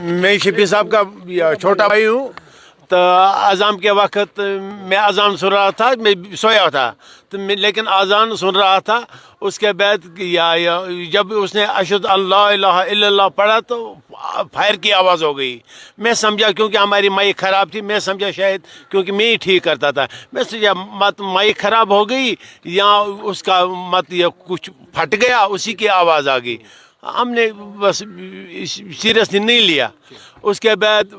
मैं शफी साहब का छोटा भाई हूँ। तो अज़ान के वक्त मैं अज़ान सुन रहा था, मैं सोया था तो लेकिन अज़ान सुन रहा था। उसके बाद या जब उसने अशहदु अल्ला इलाहा इल्लल्लाह पढ़ा तो फायर की आवाज़ हो गई। मैं समझा क्योंकि हमारी माइक ख़राब थी, मैं समझा शायद क्योंकि मैं ही ठीक करता था, मैं समझा मत माइक ख़राब हो गई या उसका मत या कुछ फट गया, उसी की आवाज़ आ गई। हमने बस सीरियसली नहीं लिया। उसके बाद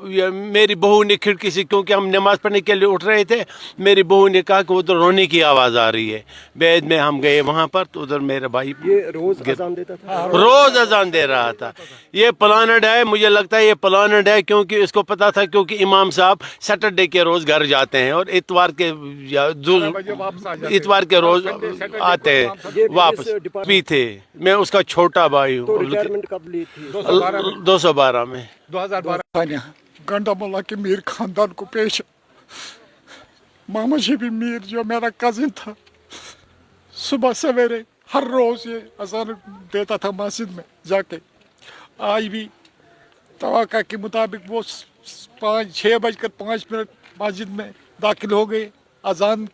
मेरी बहू ने खिड़की से, क्योंकि हम नमाज़ पढ़ने के लिए उठ रहे थे, मेरी बहू ने कहा कि उधर रोने की आवाज़ आ रही है। बाद में हम गए वहाँ पर तो उधर मेरा भाई ये रोज अजान देता था। रोज अजान दे रहा था। ये प्लानड है, मुझे लगता है ये प्लानड है, क्योंकि इसको पता था क्योंकि इमाम साहब सैटरडे के रोज़ घर जाते हैं और इतवार के रोज़ आते हैं वापस भी थे। मैं उसका छोटा भाई हूँ। तो रिटायरमेंट कब ली थी? 212 में। 2012 गंडामुल्ला के मीर खानदान को पेश। मोहम्मद शफी मीर जो मेरा कजिन था, सुबह सवेरे हर रोज़ ये अज़ान देता था मस्जिद में जाके। आज भी तवक्का के मुताबिक वो 6:05 मस्जिद में दाखिल हो गए, अज़ान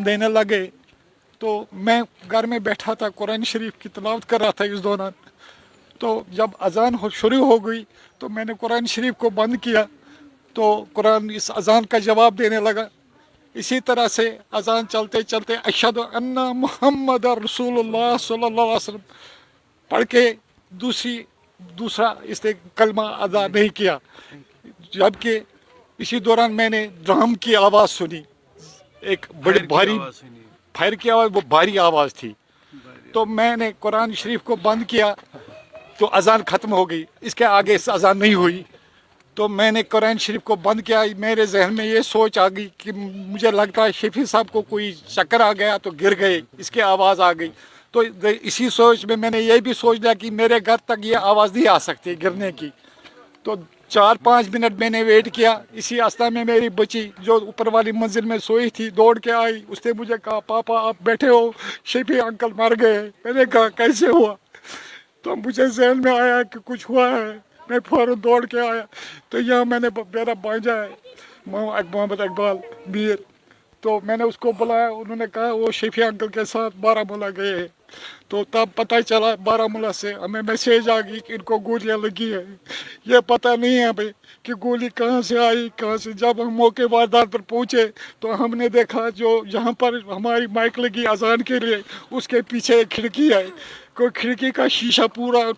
देने लगे। तो मैं घर में बैठा था, कुरान शरीफ की तिलावत कर रहा था इस दौरान। तो जब अज़ान शुरू हो गई तो मैंने कुरान शरीफ को बंद किया तो कुरान इस अज़ान का जवाब देने लगा। इसी तरह से अज़ान चलते चलते अशहदु अन्ना मुहम्मद रसूलुल्लाह सल्लल्लाहु अलैहि वसल्लम पढ़ के दूसरा इसने कलमा अदा नहीं किया। जबकि इसी दौरान मैंने ड्रम की आवाज़ सुनी, एक बड़ी भारी फायर की आवाज़, वो भारी आवाज़ थी। तो मैंने कुरान शरीफ को बंद किया तो अज़ान ख़त्म हो गई, इसके आगे अज़ान नहीं हुई। तो मैंने कुरान शरीफ को बंद किया। मेरे जहन में ये सोच आ गई कि मुझे लगता है शफी साहब को कोई चक्कर आ गया तो गिर गए, इसकी आवाज़ आ गई। तो इसी सोच में मैंने ये भी सोच लिया कि मेरे घर तक ये आवाज़ नहीं आ सकती गिरने की। तो 4-5 मिनट मैंने वेट किया। इसी अवस्था में मेरी बच्ची जो ऊपर वाली मंजिल में सोई थी दौड़ के आई। उसने मुझे कहा, पापा आप बैठे हो, शफी अंकल मर गए। मैंने कहा कैसे हुआ? तो मुझे जहन में आया कि कुछ हुआ है। मैं फौरन दौड़ के आया तो यहाँ मैंने मेरा भांजा है मोहम्मद इकबाल मीर, तो मैंने उसको बुलाया। उन्होंने कहा वो शफी अंकल के साथ बारामूला गए हैं। तो तब पता चला बारामूला से हमें मैसेज आ गई कि इनको गोलियां लगी है। ये पता नहीं है भाई कि गोली कहाँ से आई कहाँ से। जब हम मौके वारदात पर पहुँचे तो हमने देखा जो जहाँ पर हमारी माइक लगी अजान के लिए उसके पीछे एक खिड़की है, कोई खिड़की का शीशा पूरा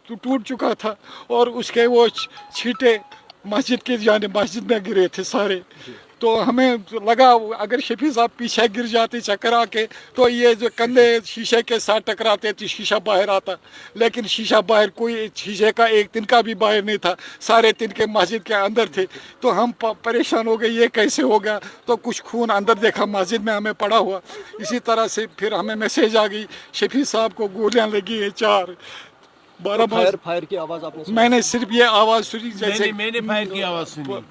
टूट चुका था और उसके वो छींटे मस्जिद के जाने मस्जिद में गिरे थे सारे। तो हमें लगा अगर शफी साहब पीछे गिर जाते चक्कर आके तो ये जो कंधे शीशे के साथ टकराते तो शीशा बाहर आता, लेकिन शीशा बाहर कोई शीशे का एक तिनका भी बाहर नहीं था, सारे तिनके मस्जिद के अंदर थे। तो हम परेशान हो गए ये कैसे हो गया। तो कुछ खून अंदर देखा मस्जिद में हमें पड़ा हुआ। इसी तरह से फिर हमें मैसेज आ गई शफी साहब को गोलियां लगी है 4। फायर की आवाज़ आपने सुनी? मैंने सिर्फ ये आवाज़ सुनी जैसे मैंने फायर की आवाज़ सुनी।